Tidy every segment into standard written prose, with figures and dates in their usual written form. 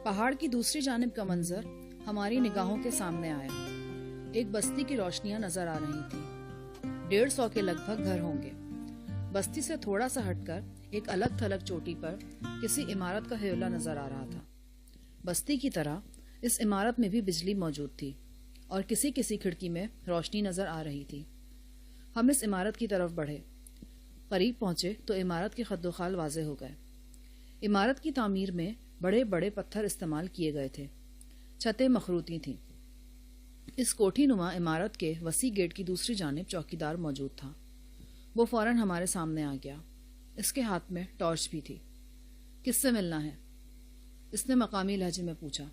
پہاڑ کی دوسری جانب کا منظر ہماری نگاہوں کے سامنے آیا۔ ایک بستی کی روشنیاں نظر آ رہی تھی۔ 150 کے لگ بھگ گھر ہوں گے۔ بستی سے تھوڑا سا ہٹ کر ایک الگ تھلگ چوٹی پر کسی عمارت کا حیولہ نظر آ رہا تھا۔ بستی کی طرح اس عمارت میں بھی بجلی موجود تھی اور کسی کسی کھڑکی میں روشنی نظر آ رہی تھی۔ ہم اس عمارت کی طرف بڑھے۔ قریب پہنچے تو عمارت کے خد و خال واضح ہو گئے۔ عمارت کی تعمیر میں بڑے بڑے پتھر استعمال کیے گئے تھے۔ چھتیں مخروطی تھیں۔ اس کوٹھی نما عمارت کے وسیع گیٹ کی دوسری جانب چوکیدار موجود تھا۔ وہ فوراً ہمارے سامنے آ گیا۔ اس کے ہاتھ میں ٹارچ بھی تھی۔ کس سے ملنا ہے؟ اس نے مقامی لہجے میں پوچھا۔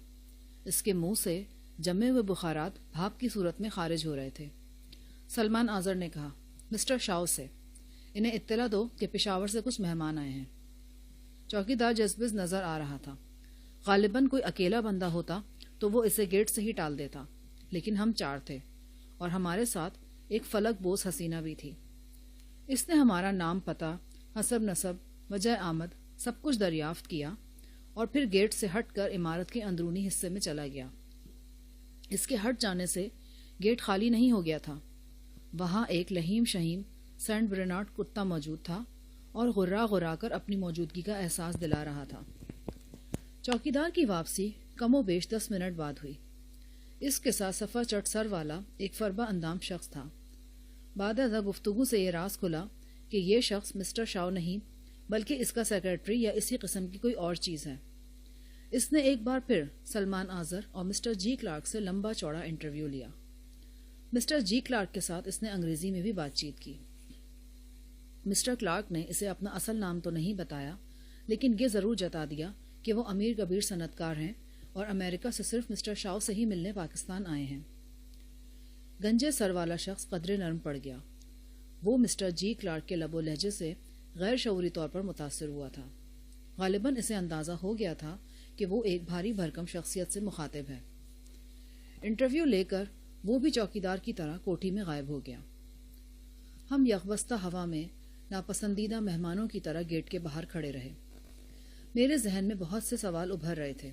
اس کے منہ سے جمے ہوئے بخارات بھاپ کی صورت میں خارج ہو رہے تھے۔ سلمان آذر نے کہا، مسٹر شاو سے انہیں اطلاع دو کہ پشاور سے کچھ مہمان آئے ہیں۔ چوکیدار جذبز نظر آ رہا تھا۔ غالباً کوئی اکیلا بندہ ہوتا تو وہ اسے گیٹ سے ہی ٹال دیتا، لیکن ہم 4 تھے اور ہمارے ساتھ ایک فلک بوس حسینہ بھی تھی۔ اس نے ہمارا نام، پتہ، حسب نسب، وجہ آمد سب کچھ دریافت کیا اور پھر گیٹ سے ہٹ کر عمارت کے اندرونی حصے میں چلا گیا۔ اس کے ہٹ جانے سے گیٹ خالی نہیں ہو گیا تھا۔ وہاں ایک لہیم شہیم سینٹ برنارڈ کتا موجود تھا اور غرا غرا کر اپنی موجودگی کا احساس دلا رہا تھا۔ چوکیدار کی واپسی کم و بیش 10 منٹ بعد ہوئی۔ اس کے ساتھ صفا چٹ سر والا ایک فربا اندام شخص تھا۔ بعد ازاں گفتگو سے یہ راز کھلا کہ یہ شخص مسٹر شاو نہیں بلکہ اس کا سیکرٹری یا اسی قسم کی کوئی اور چیز ہے۔ اس نے ایک بار پھر سلمان آذر اور مسٹر جی کلارک سے لمبا چوڑا انٹرویو لیا۔ مسٹر جی کلارک کے ساتھ اس نے انگریزی میں بھی بات چیت کی۔ مسٹر کلارک نے اسے اپنا اصل نام تو نہیں بتایا، لیکن یہ ضرور جتا دیا کہ وہ امیر کبیر صنعت کار ہیں اور امریکہ سے صرف مسٹر شاو سے ہی ملنے پاکستان آئے ہیں۔ گنجے سر والا شخص قدرے نرم پڑ گیا۔ وہ مسٹر جی کلارک کے لب و لہجے سے غیر شعوری طور پر متاثر ہوا تھا۔ غالباً اسے اندازہ ہو گیا تھا کہ وہ ایک بھاری بھرکم شخصیت سے مخاطب ہے۔ انٹرویو لے کر وہ بھی چوکیدار کی طرح کوٹھی میں غائب ہو گیا۔ ہم یکبستہ ہوا میں ناپسندیدہ مہمانوں کی طرح گیٹ کے باہر کھڑے رہے۔ میرے ذہن میں بہت سے سوال ابھر رہے تھے۔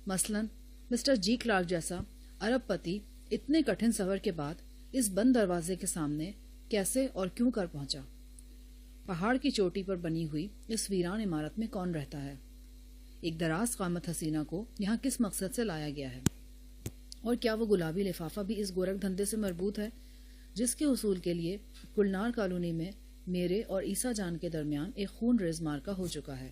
مثلاً مسٹر جی کلارک جیسا ارب پتی اتنے کٹھن سفر کے بعد اس بند دروازے کے سامنے کیسے اور کیوں کر پہنچا؟ پہاڑ کی چوٹی پر بنی ہوئی اس ویران عمارت میں کون رہتا ہے؟ ایک دراز قامت حسینہ کو یہاں کس مقصد سے لایا گیا ہے؟ اور کیا وہ گلابی لفافہ بھی اس گورکھ دھندے سے مربوط ہے جس کے حصول کے لیے گلنار کالونی میں میرے اور عیسیٰ جان کے درمیان ایک خون ریز مارکا ہو چکا ہے؟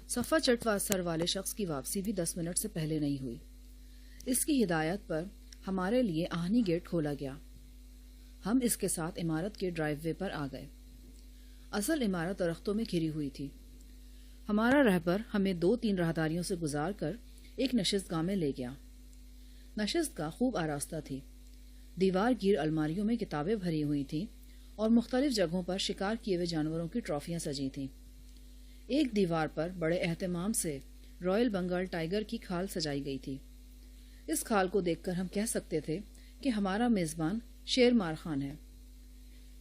صفا چٹ سر والے شخص کی واپسی بھی 10 منٹ سے پہلے نہیں ہوئی۔ اس کی ہدایت پر ہمارے لیے آہنی گیٹ کھولا گیا۔ ہم اس کے ساتھ عمارت کے ڈرائیو وے پر آ گئے۔ اصل عمارت درختوں میں گھری ہوئی تھی۔ ہمارا رہبر ہمیں 2-3 راہداریوں سے گزار کر ایک نشست گاہ میں لے گیا۔ نشست گاہ خوب آراستہ تھی۔ دیوار گیر الماریوں میں کتابیں بھری ہوئی تھیں اور مختلف جگہوں پر شکار کیے ہوئے جانوروں کی ٹرافیاں سجی تھیں۔ ایک دیوار پر بڑے اہتمام سے رائل بنگال ٹائیگر کی کھال سجائی گئی تھی۔ اس کھال کو دیکھ کر ہم کہہ سکتے تھے کہ ہمارا میزبان شیر مار خان ہے۔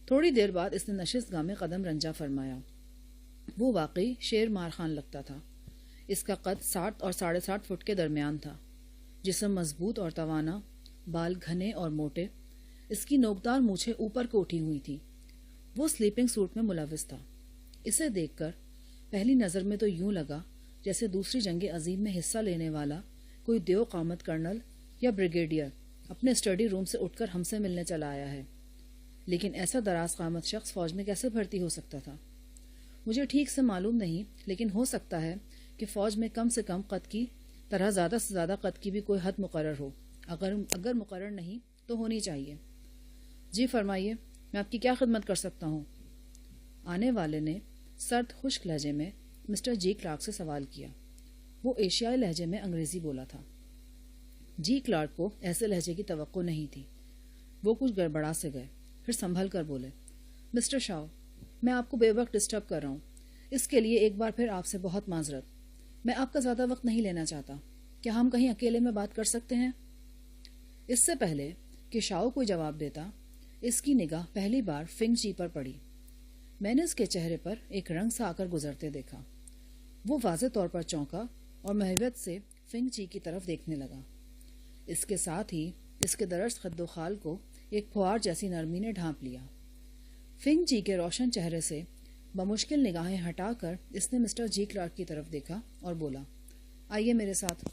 تھوڑی دیر بعد اس نے نشست گاہ میں قدم رنجا فرمایا۔ وہ واقعی شیر مار خان لگتا تھا۔ اس کا قد 60 اور 60.5 فٹ کے درمیان تھا۔ جسم مضبوط اور توانا، بال گھنے اور موٹے، اس کی نوکدار مونچھیں اوپر کو اٹھی ہوئی تھی۔ وہ سلیپنگ سوٹ میں ملوث تھا۔ اسے دیکھ کر پہلی نظر میں تو یوں لگا جیسے دوسری جنگ عظیم میں حصہ لینے والا کوئی دیو قامت کرنل یا بریگیڈیئر اپنے اسٹڈی روم سے اٹھ کر ہم سے ملنے چلا آیا ہے۔ لیکن ایسا دراز قامت شخص فوج میں کیسے بھرتی ہو سکتا تھا؟ مجھے ٹھیک سے معلوم نہیں، لیکن ہو سکتا ہے کہ فوج میں کم سے کم قد کی طرح زیادہ سے زیادہ قد کی بھی کوئی حد مقرر ہو۔ اگر مقرر نہیں تو ہونی چاہیے۔ جی فرمائیے، میں آپ کی کیا خدمت کر سکتا ہوں؟ آنے والے نے سرد خشک لہجے میں مسٹر جی کلارک سے سوال کیا۔ وہ ایشیائی لہجے میں انگریزی بولا تھا۔ جی کلارک کو ایسے لہجے کی توقع نہیں تھی۔ وہ کچھ گڑبڑا سے گئے، پھر سنبھل کر بولے، مسٹر شاو، میں آپ کو بے وقت ڈسٹرب کر رہا ہوں۔ اس کے لیے ایک بار پھر آپ سے بہت معذرت۔ میں آپ کا زیادہ وقت نہیں لینا چاہتا۔ کیا ہم کہیں اکیلے میں بات کر سکتے ہیں؟ اس سے پہلے کہ شاو کوئی جواب دیتا، اس کی نگاہ پہلی بار فنگ جی پر پڑی۔ میں نے اس کے چہرے پر ایک رنگ سا آ کر گزرتے دیکھا۔ وہ واضح طور پر چونکا اور محبت سے فنگ چی کی طرف دیکھنے لگا۔ اس کے ساتھ ہی اس کے درست خد و خال کو ایک پھوار جیسی نرمی نے ڈھانپ لیا۔ فنگ چی کے روشن چہرے سے بمشکل نگاہیں ہٹا کر اس نے مسٹر جی کلارک کی طرف دیکھا اور بولا، آئیے میرے ساتھ۔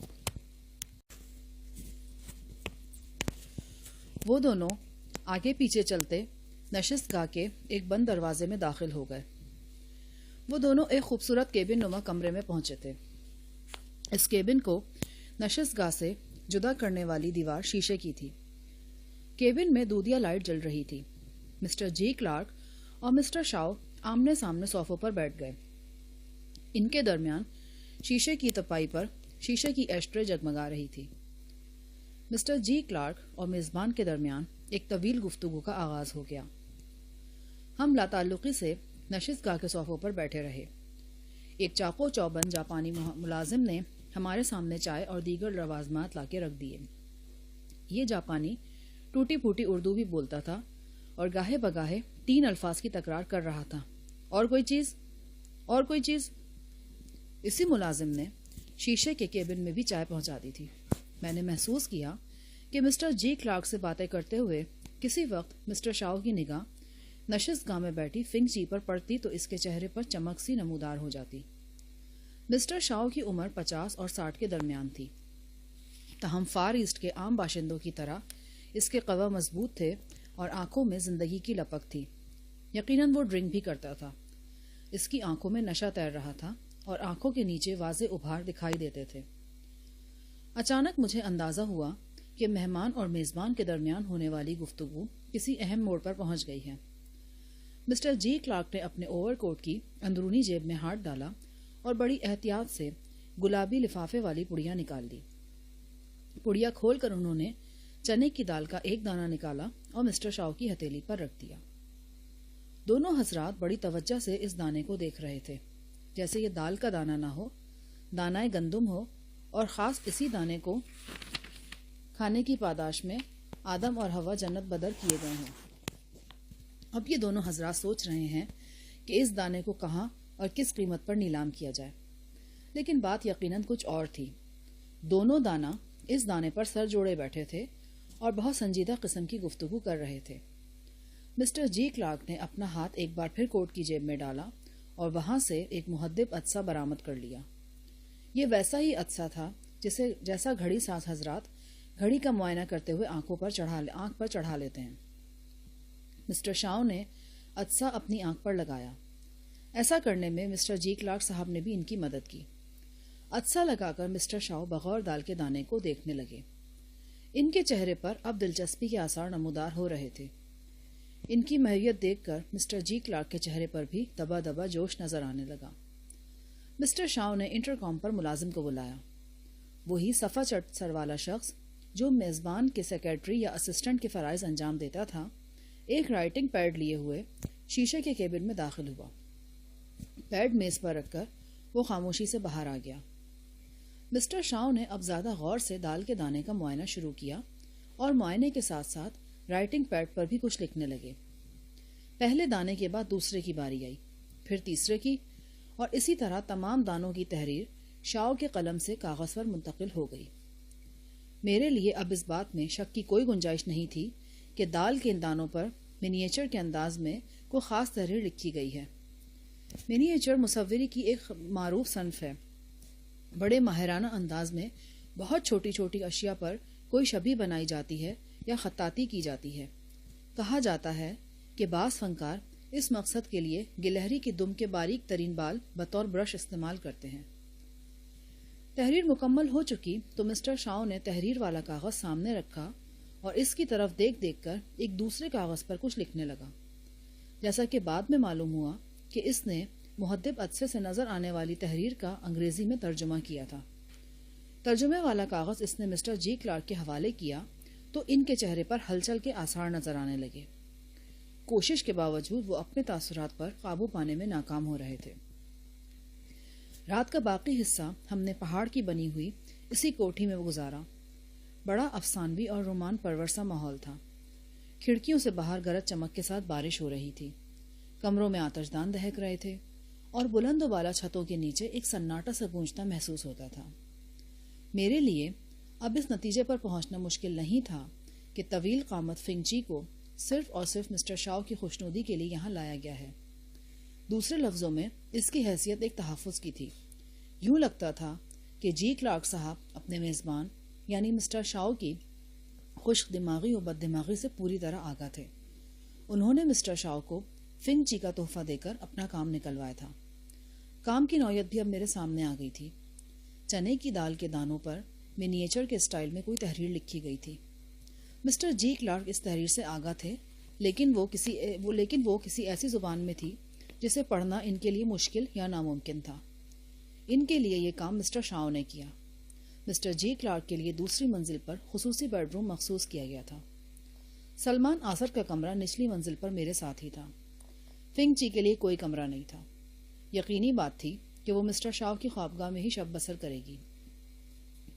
وہ دونوں آگے پیچھے چلتے نشست گاہ کے ایک بند دروازے میں داخل ہو گئے۔ وہ دونوں ایک خوبصورت کیبن نما کمرے میں پہنچے تھے۔ اس کیبن کو نشست گاہ سے جدا کرنے والی دیوار شیشے کی تھی۔ کیبن میں دودھیا لائٹ جل رہی تھی۔ مسٹر جی کلارک اور مسٹر شاؤ آمنے سامنے صوفوں پر بیٹھ گئے۔ ان کے درمیان شیشے کی تپائی پر شیشے کی ایشٹرے جگمگا رہی تھی۔ مسٹر جی کلارک اور میزبان کے درمیان ایک طویل گفتگو کا آغاز ہو گیا۔ ہم لاتعلقی سے نشست گاہ کے صوفوں پر بیٹھے رہے۔ ایک چاقو چوبند جاپانی ملازم نے ہمارے سامنے چائے اور دیگر لوازمات لا کے رکھ دیے۔ یہ جاپانی ٹوٹی پھوٹی اردو بھی بولتا تھا اور گاہے بگاہے 3 الفاظ کی تکرار کر رہا تھا، اور کوئی چیز، اور کوئی چیز۔ اسی ملازم نے شیشے کے کیبن میں بھی چائے پہنچا دی تھی۔ میں نے محسوس کیا کہ مسٹر جی کلارک سے باتیں کرتے ہوئے کسی وقت مسٹر شاؤ کی نگاہ نشست گاہ میں بیٹھی فنگ چی پر پڑتی تو اس کے چہرے پر چمک سی نمودار ہو جاتی۔ مسٹر شاؤ کی عمر 50 اور 60 کے درمیان تھی، تاہم فار ایسٹ کے عام باشندوں کی طرح اس کے قوا مضبوط تھے اور آنکھوں میں زندگی کی لپک تھی۔ یقیناً وہ ڈرنک بھی کرتا تھا۔ اس کی آنکھوں میں نشہ تیر رہا تھا اور آنکھوں کے نیچے واضح ابھار دکھائی دیتے تھے۔ اچانک مجھے اندازہ ہوا کہ مہمان اور میزبان کے درمیان ہونے والی گفتگو کسی اہم موڑ پر پہنچ گئی ہے۔ مسٹر جی کلارک نے اپنے اوور کوٹ کی اندرونی جیب میں ہاتھ ڈالا اور بڑی احتیاط سے گلابی لفافے والی پڑیا نکال لی۔ پڑیا کھول کر انہوں نے چنے کی دال کا ایک دانہ نکالا اور مسٹر شاؤ کی ہتھیلی پر رکھ دیا۔ دونوں حضرات بڑی توجہ سے اس دانے کو دیکھ رہے تھے، جیسے یہ دال کا دانہ نہ ہو، دانہ گندم ہو، اور خاص اسی دانے کو کھانے کی پاداش میں آدم اور حوا جنت بدر کیے گئے ہیں۔ اب یہ دونوں حضرات سوچ رہے ہیں کہ اس دانے کو کہاں اور کس قیمت پر نیلام کیا جائے، لیکن بات یقیناً کچھ اور تھی۔ دونوں دانہ اس دانے پر سر جوڑے بیٹھے تھے اور بہت سنجیدہ قسم کی گفتگو کر رہے تھے۔ مسٹر جی کلارک نے اپنا ہاتھ ایک بار پھر کوٹ کی جیب میں ڈالا اور وہاں سے ایک محدب عدسہ برآمد کر لیا۔ یہ ویسا ہی عدسہ تھا جیسا گھڑی ساز حضرات گھڑی کا معائنہ کرتے ہوئے آنکھ پر چڑھا لیتے ہیں۔ مسٹر شاؤ نے عدسہ اپنی آنکھ پر لگایا۔ ایسا کرنے میں مسٹر جی کلارک صاحب نے بھی ان کی مدد کی۔ عدسہ لگا کر مسٹر شاؤ بغور دال کے دانے کو دیکھنے لگے۔ ان کے چہرے پر اب دلچسپی کے آثار نمودار ہو رہے تھے۔ ان کی ماہیت دیکھ کر مسٹر جی کلارک کے چہرے پر بھی دبا دبا جوش نظر آنے لگا۔ مسٹر شاؤ نے انٹرکام پر ملازم کو بلایا۔ وہی صفا چٹ سر والا شخص جو میزبان کے سیکرٹری یا اسسٹنٹ کے فرائض انجام دیتا تھا، ایک رائٹنگ پیڈ لیے ہوئے شیشے کے کیبن میں داخل ہوا۔ پیڈ میز پر رکھ کر وہ خاموشی سے باہر آ گیا۔ مسٹر شاؤ نے اب زیادہ غور سے دال کے دانے کا معائنہ شروع کیا اور معائنے کے ساتھ ساتھ رائٹنگ پیڈ پر بھی کچھ لکھنے لگے۔ پہلے دانے کے بعد دوسرے کی باری آئی، پھر تیسرے کی، اور اسی طرح تمام دانوں کی تحریر شاؤ کے قلم سے کاغذ پر منتقل ہو گئی۔ میرے لیے اب اس بات میں شک کی کوئی گنجائش نہیں تھی کہ دال کے ان دانوں پر منیچر کے انداز میں کوئی خاص تحریر لکھی گئی ہے۔ منیچر مصوری کی ایک معروف صنف ہے۔ بڑے ماہرانہ انداز میں بہت چھوٹی چھوٹی اشیاء پر کوئی شبیہ بنائی جاتی ہے یا خطاطی کی جاتی ہے۔ کہا جاتا ہے کہ بعض فنکار اس مقصد کے لیے گلہری کی دم کے باریک ترین بال بطور برش استعمال کرتے ہیں۔ تحریر مکمل ہو چکی تو مسٹر شاؤ نے تحریر والا کاغذ سامنے رکھا اور اس کی طرف دیکھ کر ایک دوسرے کاغذ پر کچھ لکھنے لگا۔ جیسا کہ بعد میں معلوم ہوا کہ اس نے محدب عدسے سے نظر آنے والی تحریر کا انگریزی میں ترجمہ کیا تھا۔ ترجمے والا کاغذ اس نے مسٹر جی کلارک کے حوالے کیا تو ان کے چہرے پر ہلچل کے آثار نظر آنے لگے۔ کوشش کے باوجود وہ اپنے تاثرات پر قابو پانے میں ناکام ہو رہے تھے۔ رات کا باقی حصہ ہم نے پہاڑ کی بنی ہوئی اسی کوٹھی میں گزارا۔ بڑا افسانوی اور رومان پرور سا ماحول تھا۔ کھڑکیوں سے باہر گرج چمک کے ساتھ بارش ہو رہی تھی۔ کمروں میں آتش دان دہک رہے تھے اور بلند و بالا چھتوں کے نیچے ایک سناٹا سا گونجتا محسوس ہوتا تھا۔ میرے لیے اب اس نتیجے پر پہنچنا مشکل نہیں تھا کہ طویل قامت فنگچی کو صرف اور صرف مسٹر شاؤ کی خوشنودی کے لیے یہاں لایا گیا ہے۔ دوسرے لفظوں میں اس کی حیثیت ایک تحفظ کی تھی۔ یوں لگتا تھا کہ جی کلارک صاحب اپنے میزبان یعنی مسٹر شاؤ کی خشک دماغی و بد دماغی سے پوری طرح آگاہ تھے۔ انہوں نے مسٹر شاؤ کو فنگچی کا تحفہ دے کر اپنا کام نکلوایا تھا۔ کام کی نوعیت بھی اب میرے سامنے آ گئی تھی۔ چنے کی دال کے دانوں پر منیچر کے اسٹائل میں کوئی تحریر لکھی گئی تھی۔ مسٹر جی کلارک اس تحریر سے آگاہ تھے، لیکن وہ کسی ایسی زبان میں تھی جسے پڑھنا ان کے لیے مشکل یا ناممکن تھا۔ ان کے لیے یہ کام مسٹر شاؤ نے کیا۔ مسٹر جی کلارک کے لیے دوسری منزل پر خصوصی بیڈ روم مخصوص کیا گیا تھا۔ سلمان آذر کا کمرہ نچلی منزل پر میرے ساتھ ہی تھا۔ فنگچی کے لیے کوئی کمرہ نہیں تھا۔ یقینی بات تھی کہ وہ مسٹر شاؤ کی خوابگاہ میں ہی شب بسر کرے گی۔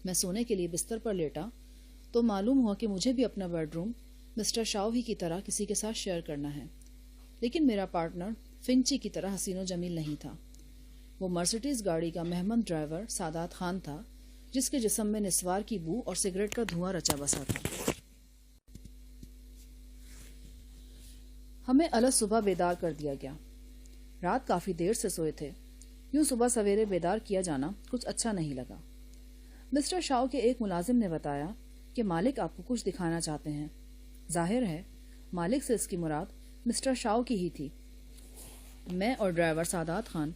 میں سونے کے لیے بستر پر لیٹا تو معلوم ہوا کہ مجھے بھی اپنا بیڈ روم مسٹر شاؤ ہی کی طرح کسی کے ساتھ شیئر کرنا ہے، لیکن میرا پارٹنر فنگچی کی طرح حسین و جمیل نہیں تھا۔ وہ مرسڈیز گاڑی کا مہمان ڈرائیور سادات خان تھا، جس کے جسم میں نسوار کی بو اور سگریٹ کا دھواں رچا بسا تھا۔ ہمیں الگ صبح بیدار کر دیا گیا۔ رات کافی دیر سے سوئے تھے، یوں صبح سویرے بیدار کیا جانا کچھ اچھا نہیں لگا۔ مسٹر شاؤ کے ایک ملازم نے بتایا کہ مالک آپ کو کچھ دکھانا چاہتے ہیں۔ ظاہر ہے مالک سے اس کی مراد مسٹر شاؤ کی ہی تھی۔ میں اور ڈرائیور سادات خان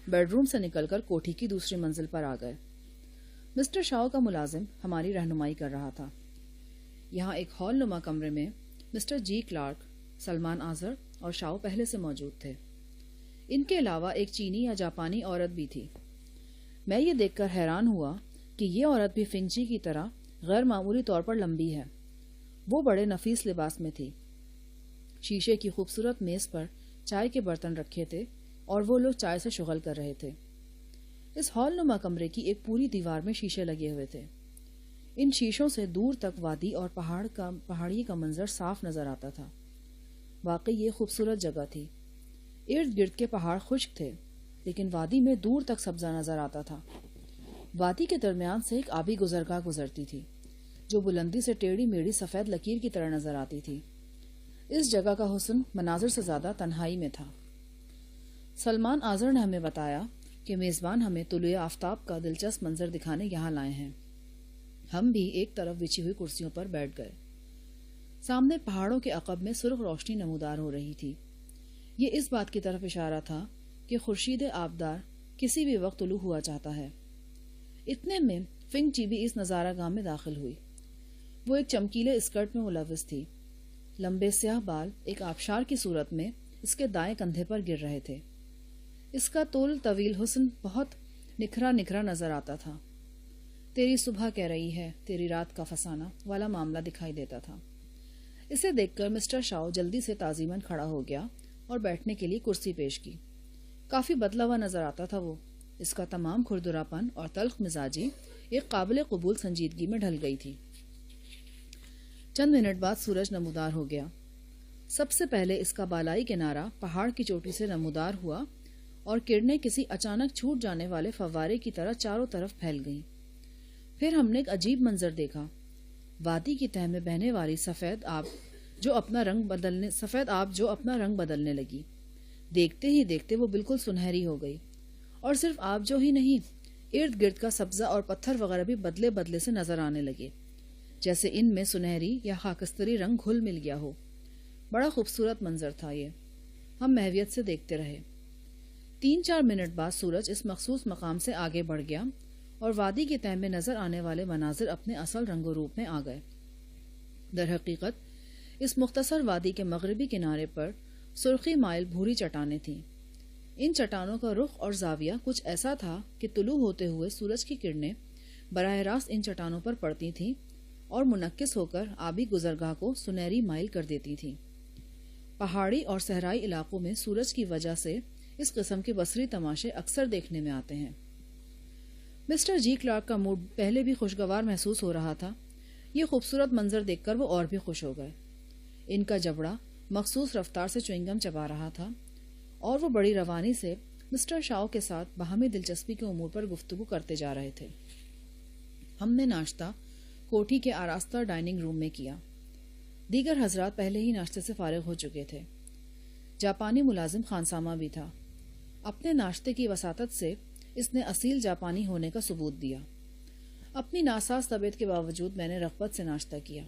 بیڈ روم سے نکل کر کوٹھی کی دوسری منزل پر آ گئے۔ مسٹر شاؤ کا ملازم ہماری رہنمائی کر رہا تھا۔ یہاں ایک ہال نما کمرے میں مسٹر جی کلارک، سلمان آذر اور شاؤ پہلے سے موجود تھے۔ ان کے علاوہ ایک چینی یا جاپانی عورت بھی تھی۔ میں یہ دیکھ کر حیران ہوا کہ یہ عورت بھی فنگچی کی طرح غیر معمولی طور پر لمبی ہے۔ وہ بڑے نفیس لباس میں تھی۔ شیشے کی خوبصورت میز پر چائے کے برتن رکھے تھے اور وہ لوگ چائے سے شغل کر رہے تھے۔ اس ہال نما کمرے کی ایک پوری دیوار میں شیشے لگے ہوئے تھے۔ ان شیشوں سے دور تک وادی اور پہاڑی کا منظر صاف نظر آتا تھا۔ واقعی یہ خوبصورت جگہ تھی۔ ارد گرد کے پہاڑ خشک تھے، لیکن وادی میں دور تک سبزہ نظر آتا تھا۔ وادی کے درمیان سے ایک آبی گزرگاہ گزرتی تھی، جو بلندی سے ٹیڑھی میڑھی سفید لکیر کی طرح نظر آتی تھی۔ اس جگہ کا حسن مناظر سے زیادہ تنہائی میں تھا۔ سلمان آذر نے ہمیں بتایا کہ میزبان ہمیں طلوع آفتاب کا دلچسپ منظر دکھانے یہاں لائے ہیں۔ ہم بھی ایک طرف بچھی ہوئی کرسیوں پر بیٹھ گئے۔ سامنے پہاڑوں کے عقب میں سرخ روشنی نمودار ہو رہی تھی۔ یہ اس بات کی طرف اشارہ تھا کہ خورشید آبدار کسی بھی وقت طلوع ہوا چاہتا ہے۔ اتنے میں فنگچی بھی اس نظارہ گاہ میں داخل ہوئی۔ وہ ایک چمکیلے اسکرٹ میں ملوث تھی۔ لمبے سیاہ بال ایک آبشار کی صورت میں اس کے دائیں کندھے پر گر رہے تھے۔ اس کا طول طویل حسن بہت نکھرا نکھرا نظر آتا تھا۔ تیری صبح کہہ رہی ہے، تیری رات کا فسانہ والا معاملہ دکھائی دیتا تھا۔ اسے دیکھ کر مسٹر شاؤ جلدی سے تعظیماً کھڑا ہو گیا اور بیٹھنے کے لیے کرسی پیش کی۔ کافی بدلا ہوا نظر آتا تھا وہ۔ اس کا تمام کھردراپن اور تلخ مزاجی ایک قابل قبول سنجیدگی میں ڈھل گئی تھی۔ چند منٹ بعد سورج نمودار ہو گیا۔ سب سے پہلے اس کا بالائی کنارہ پہاڑ کی چوٹی سے نمودار ہوا اور کرنیں کسی اچانک چھوٹ جانے والے فوارے کی طرح چاروں طرف پھیل گئیں۔ پھر ہم نے ایک عجیب منظر دیکھا۔ وادی کی تہہ میں بہنے والی سفید آب جو اپنا رنگ بدلنے لگی۔ دیکھتے ہی دیکھتے وہ بالکل سنہری ہو گئی، اور صرف آب جو ہی نہیں، ارد گرد کا سبزہ اور پتھر وغیرہ بھی بدلے بدلے سے نظر آنے لگے، جیسے ان میں سنہری یا خاکستری رنگ گھل مل گیا ہو۔ بڑا خوبصورت منظر تھا یہ۔ ہم محویت سے دیکھتے رہے۔ 3-4 منٹ بعد سورج اس مخصوص مقام سے آگے بڑھ گیا اور وادی کے تہہ میں نظر آنے والے مناظر اپنے اصل رنگ و روپ میں آ گئے۔ در حقیقت اس مختصر وادی کے مغربی کنارے پر سرخی مائل بھوری چٹانیں تھیں۔ ان چٹانوں کا رخ اور زاویہ کچھ ایسا تھا کہ طلوع ہوتے ہوئے سورج کی کرنیں براہ راست ان چٹانوں پر پڑتی تھیں اور منعکس ہو کر آبی گزرگاہ کو سنہری مائل کر دیتی تھیں۔ پہاڑی اور صحرائی علاقوں میں سورج کی وجہ سے اس قسم کے بصری تماشے اکثر دیکھنے میں آتے ہیں۔ مسٹر جی کلارک کا موڈ پہلے بھی خوشگوار محسوس ہو رہا تھا۔ یہ خوبصورت منظر دیکھ کر وہ اور بھی خوش ہو گئے۔ ان کا جبڑا مخصوص رفتار سے چوئنگم چبا رہا تھا اور وہ بڑی روانی سے مسٹر شاؤ کے ساتھ باہمی دلچسپی کے امور پر گفتگو کرتے جا رہے تھے۔ ہم نے ناشتہ کوٹھی کے آراستہ ڈائننگ روم میں کیا۔ دیگر حضرات پہلے ہی ناشتے سے فارغ ہو چکے تھے۔ جاپانی ملازم خانسامہ بھی تھا۔ اپنے ناشتے کی وساطت سے اس نے اصیل جاپانی ہونے کا ثبوت دیا۔ اپنی ناساز طبیعت کے باوجود میں نے رغبت سے ناشتہ کیا۔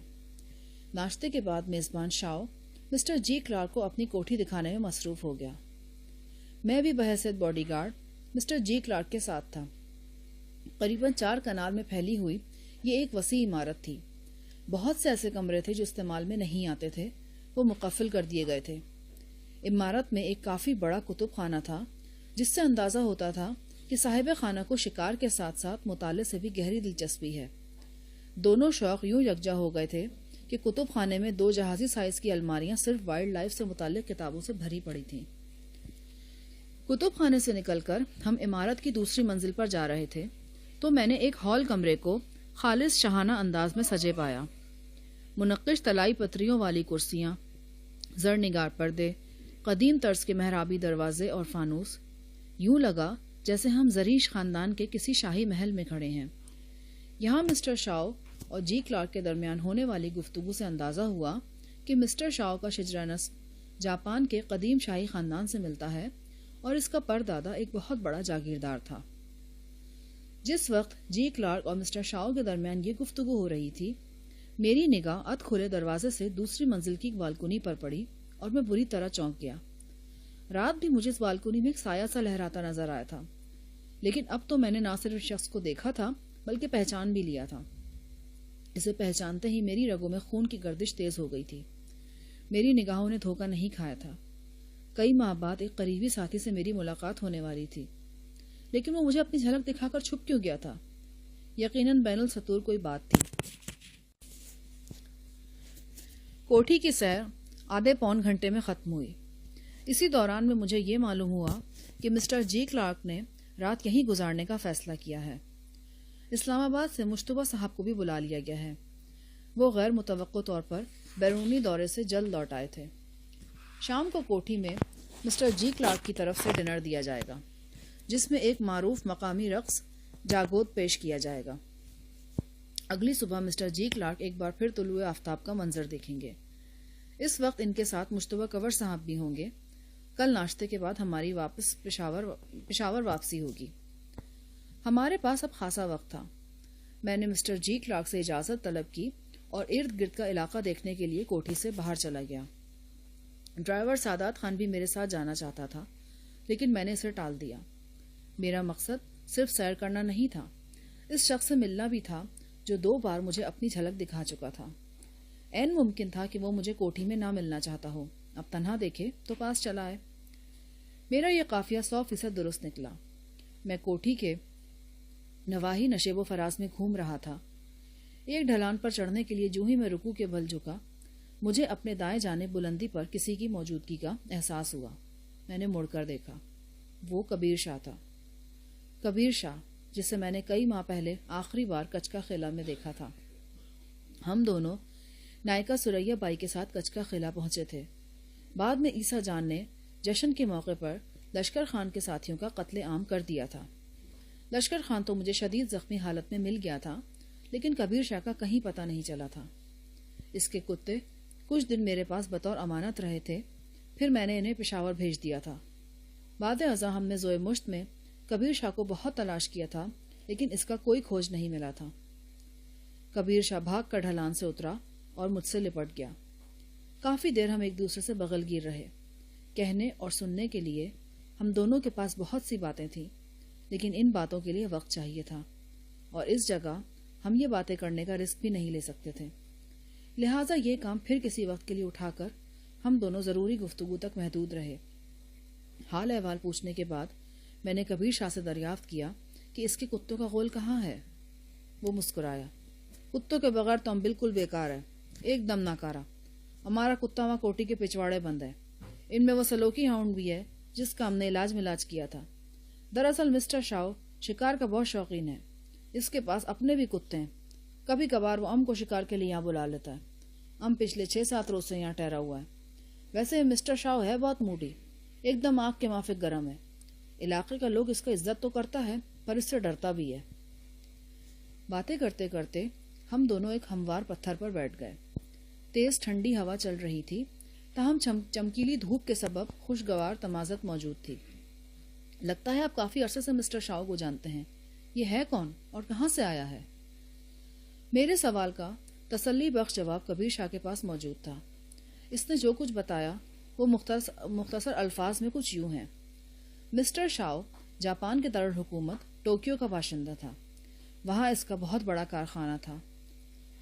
ناشتے کے بعد میزبان شاؤ مسٹر جی کلارک کو اپنی کوٹھی دکھانے میں مصروف ہو گیا۔ میں بھی بحیثیت باڈی گارڈ مسٹر جی کلارک کے ساتھ تھا۔ قریباً 4 کنال میں پھیلی ہوئی یہ ایک وسیع عمارت تھی۔ بہت سے ایسے کمرے تھے جو استعمال میں نہیں آتے تھے، وہ مقفل کر دیے گئے تھے۔ عمارت میں ایک کافی بڑا کتب خانہ تھا، جس سے اندازہ ہوتا تھا کہ صاحب خانہ کو شکار کے ساتھ ساتھ مطالعے سے بھی گہری دلچسپی ہے۔ دونوں شوق یوں یکجا ہو گئے تھے کہ کتب خانے میں 2 جہازی سائز کی الماریاں صرف وائلڈ لائف سے متعلق کتابوں سے بھری پڑی تھیں۔ کتب خانے سے نکل کر ہم عمارت کی دوسری منزل پر جا رہے تھے تو میں نے ایک ہال کمرے کو خالص شاہانہ انداز میں سجے پایا۔ منقش طلائی پتریوں والی کرسیاں، زرنگار پردے، قدیم طرز کے محرابی دروازے اور فانوس، یوں لگا جیسے ہم زریش خاندان کے کسی شاہی محل میں کھڑے ہیں۔ یہاں مسٹر شاؤ اور جی کلارک کے درمیان ہونے والی گفتگو سے اندازہ ہوا کہ مسٹر شاؤ کا شجرہ نسب جاپان کے قدیم شاہی خاندان سے ملتا ہے اور اس کا پردادا ایک بہت بڑا جاگیردار تھا۔ جس وقت جی کلارک اور مسٹر شاؤ کے درمیان یہ گفتگو ہو رہی تھی، میری نگاہ ادھ کھلے دروازے سے دوسری منزل کی بالکنی پر پڑی اور میں بری طرح چونک گیا۔ رات بھی مجھے اس بالکنی میں ایک سایہ سا لہراتا نظر آیا تھا، لیکن اب تو میں نے نہ صرف شخص کو دیکھا تھا بلکہ پہچان بھی لیا تھا۔ اسے پہچانتے ہی میری رگوں میں خون کی گردش تیز ہو گئی تھی۔ میری نگاہوں نے دھوکہ نہیں کھایا تھا۔ کئی ماہ بعد ایک قریبی ساتھی سے میری ملاقات ہونے والی تھی، لیکن وہ مجھے اپنی جھلک دکھا کر چھپ کیوں گیا تھا؟ یقیناً بین السطور کوئی بات تھی۔ کوٹھی کی سیر آدھے پون گھنٹے میں ختم ہوئی۔ اسی دوران میں مجھے یہ معلوم ہوا کہ مسٹر جی کلارک نے رات یہیں گزارنے کا فیصلہ کیا ہے۔ اسلام آباد سے مشتبہ صاحب کو بھی بلا لیا گیا ہے۔ وہ غیر متوقع طور پر بیرونی دورے سے جلد لوٹ آئے تھے۔ شام کو کوٹھی میں مسٹر جی کلارک کی طرف سے ڈنر دیا جائے گا، جس میں ایک معروف مقامی رقص جاگوت پیش کیا جائے گا۔ اگلی صبح مسٹر جی کلارک ایک بار پھر طلوع آفتاب کا منظر دیکھیں گے۔ اس وقت ان کے ساتھ مشتبہ کنور صاحب بھی ہوں گے۔ کل ناشتے کے بعد ہماری واپس پشاور واپسی ہوگی۔ ہمارے پاس اب خاصا وقت تھا۔ میں نے مسٹر جی کلارک سے اجازت طلب کی اور ارد گرد کا علاقہ دیکھنے کے لیے کوٹھی سے باہر چلا گیا۔ ڈرائیور سعادت خان بھی میرے ساتھ جانا چاہتا تھا، لیکن میں نے اسے ٹال دیا۔ میرا مقصد صرف سیر کرنا نہیں تھا، اس شخص سے ملنا بھی تھا جو 2 بار مجھے اپنی جھلک دکھا چکا تھا۔ عین ممکن تھا کہ وہ مجھے کوٹھی میں نہ ملنا چاہتا ہو، اب تنہا دیکھے تو پاس چلا آئے۔ میرا یہ قافیہ 100% درست نکلا۔ میں کوٹھی کے نواحی نشیب و فراز میں گھوم رہا تھا۔ ایک ڈھلان پر چڑھنے کے لیے جو ہی میں رکوع کے بل جھکا، مجھے اپنے دائیں جانب بلندی پر کسی کی موجودگی کا احساس ہوا۔ میں نے مڑ کر دیکھا، وہ کبیر شاہ تھا۔ کبیر شاہ، جسے میں نے کئی ماہ پہلے آخری بار کچکا خیلہ میں دیکھا تھا۔ ہم دونوں نائکا سریا بائی کے ساتھ کچکا خیلہ پہنچے تھے۔ بعد میں عیسیٰ جان نے جشن کے موقع پر لشکر خان کے ساتھیوں کا قتل عام کر دیا تھا۔ لشکر خان تو مجھے شدید زخمی حالت میں مل گیا تھا، لیکن کبیر شاہ کا کہیں پتہ نہیں چلا تھا۔ اس کے کتے کچھ دن میرے پاس بطور امانت رہے تھے، پھر میں نے انہیں پشاور بھیج دیا تھا۔ بعد ازاں ہم نے زوئے مشت میں کبیر شاہ کو بہت تلاش کیا تھا، لیکن اس کا کوئی کھوج نہیں ملا تھا۔ کبیر شاہ بھاگ کر ڈھلان سے اترا اور مجھ سے لپٹ گیا۔ کافی دیر ہم ایک دوسرے سے بغل گیر رہے۔ کہنے اور سننے کے لیے ہم دونوں کے پاس بہت سی باتیں تھیں، لیکن ان باتوں کے لیے وقت چاہیے تھا، اور اس جگہ ہم یہ باتیں کرنے کا رسک بھی نہیں لے سکتے تھے۔ لہٰذا یہ کام پھر کسی وقت کے لیے اٹھا کر ہم دونوں ضروری گفتگو تک محدود رہے۔ حال احوال پوچھنے کے بعد میں نے کبیر شاہ سے دریافت کیا کہ اس کے کتوں کا غول کہاں ہے۔ وہ مسکرایا۔ کتوں کے بغیر تو ہم بالکل بیکار ہے، ایک دم ناکارہ۔ ہمارا کتا وہاں کوٹھی کے پچھواڑے بند ہے۔ ان میں وہ سلوکی ہاؤنڈ بھی ہے جس کا ہم نے علاج کیا تھا۔ دراصل مسٹر شاؤ شکار کا بہت شوقین ہے، اس کے پاس اپنے بھی کتے ہیں۔ کبھی کبھار وہ کو شکار کے لیے یہاں بلا لیتا ہے۔ پچھلے 6-7 روز سے یہاں ٹھہرا ہوا ہے۔ ویسے مسٹر شاؤ ہے بہت موڈی، ایک دم آنکھ کے مافک گرم ہے۔ علاقے کا لوگ اس کا عزت تو کرتا ہے پر اس سے ڈرتا بھی ہے۔ باتیں کرتے کرتے ہم دونوں ایک ہموار پتھر پر بیٹھ گئے۔ تیز ٹھنڈی ہوا چل رہی تھی، تاہم چمکیلی دھوپ کے سبب خوشگوار تمازت موجود تھی۔ لگتا ہے آپ کافی عرصے سے مسٹر شاؤ کو جانتے ہیں۔ یہ ہے کون اور کہاں سے آیا ہے؟ میرے سوال کا تسلی بخش جواب کبیر شاہ کے پاس موجود تھا۔ اس نے جو کچھ بتایا وہ مختصر الفاظ میں کچھ یوں ہیں۔ مسٹر شاؤ جاپان کے دارالحکومت ٹوکیو کا باشندہ تھا۔ وہاں اس کا بہت بڑا کارخانہ تھا۔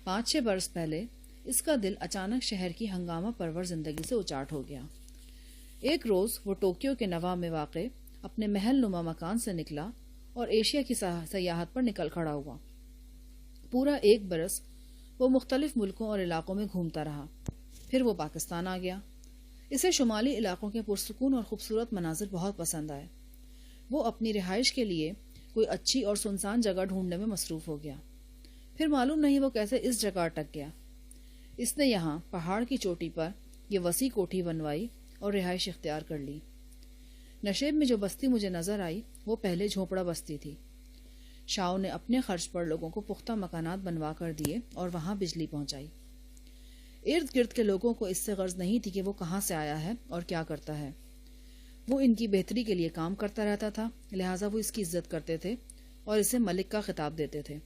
5-6 برس پہلے اس کا دل اچانک شہر کی ہنگامہ پرور زندگی سے اچاٹ ہو گیا۔ ایک روز وہ ٹوکیو کے نوا میں واقع اپنے محل نما مکان سے نکلا اور ایشیا کی سیاحت پر نکل کھڑا ہوا۔ پورا 1 برس وہ مختلف ملکوں اور علاقوں میں گھومتا رہا۔ پھر وہ پاکستان آ گیا۔ اسے شمالی علاقوں کے پرسکون اور خوبصورت مناظر بہت پسند آئے۔ وہ اپنی رہائش کے لیے کوئی اچھی اور سنسان جگہ ڈھونڈنے میں مصروف ہو گیا۔ پھر معلوم نہیں وہ کیسے اس جگہ اٹک گیا۔ اس نے یہاں پہاڑ کی چوٹی پر یہ وسیع کوٹھی بنوائی اور رہائش اختیار کر لی۔ نشیب میں جو بستی مجھے نظر آئی وہ پہلے جھونپڑا بستی تھی۔ شاؤ نے اپنے خرچ پر لوگوں کو پختہ مکانات بنوا کر دیے اور وہاں بجلی پہنچائی۔ ارد گرد کے لوگوں کو اس سے غرض نہیں تھی کہ وہ کہاں سے آیا ہے اور کیا کرتا ہے۔ وہ ان کی بہتری کے لیے کام کرتا رہتا تھا، لہٰذا وہ اس کی عزت کرتے تھے اور اسے ملک کا خطاب دیتے تھے۔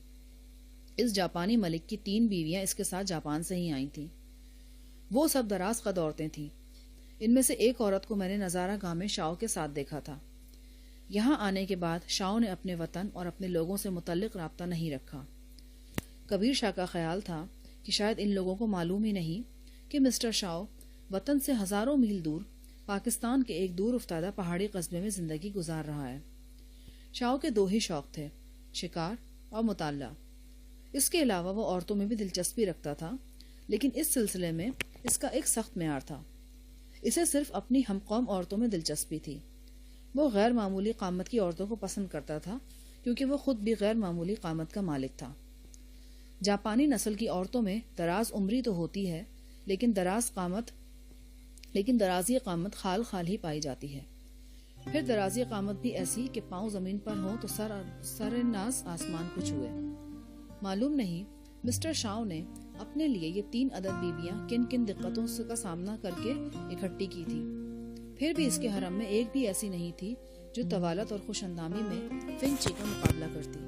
اس جاپانی ملک کی 3 بیویاں اس کے ساتھ جاپان سے ہی آئی تھیں۔ وہ سب دراز قد عورتیں تھیں۔ ان میں سے ایک عورت کو میں نے نظارہ گاہ میں شاؤ کے ساتھ دیکھا تھا۔ یہاں آنے کے بعد شاؤ نے اپنے وطن اور اپنے لوگوں سے متعلق رابطہ نہیں رکھا۔ کبیر شاہ کا خیال تھا کہ شاید ان لوگوں کو معلوم ہی نہیں کہ مسٹر شاؤ وطن سے ہزاروں میل دور پاکستان کے ایک دور افتادہ پہاڑی قصبے میں زندگی گزار رہا ہے۔ شاؤ کے 2 ہی شوق تھے، شکار اور مطالعہ۔ اس کے علاوہ وہ عورتوں میں بھی دلچسپی رکھتا تھا، لیکن اس سلسلے میں اس کا ایک سخت معیار تھا۔ اسے صرف اپنی ہم قوم عورتوں میں دلچسپی تھی۔ وہ غیر معمولی قامت کی عورتوں کو پسند کرتا تھا کیونکہ وہ خود بھی غیر معمولی قامت کا مالک تھا۔ جاپانی نسل کی عورتوں میں دراز عمری تو ہوتی ہے، لیکن درازی قامت خال خال ہی پائی جاتی ہے۔ پھر درازی قامت بھی ایسی کہ پاؤں زمین پر ہوں تو سر ناز آسمان کو چھوئے۔ معلوم نہیں مسٹر شاؤ نے اپنے لیے یہ 3 عدد بیویاں کن کن دقتوں کا سامنا کر کے اکٹھی کی تھی۔ پھر بھی اس کے حرم میں ایک بھی ایسی نہیں تھی جو طوالت اور خوش اندامی میں فنچی کا مقابلہ کرتی۔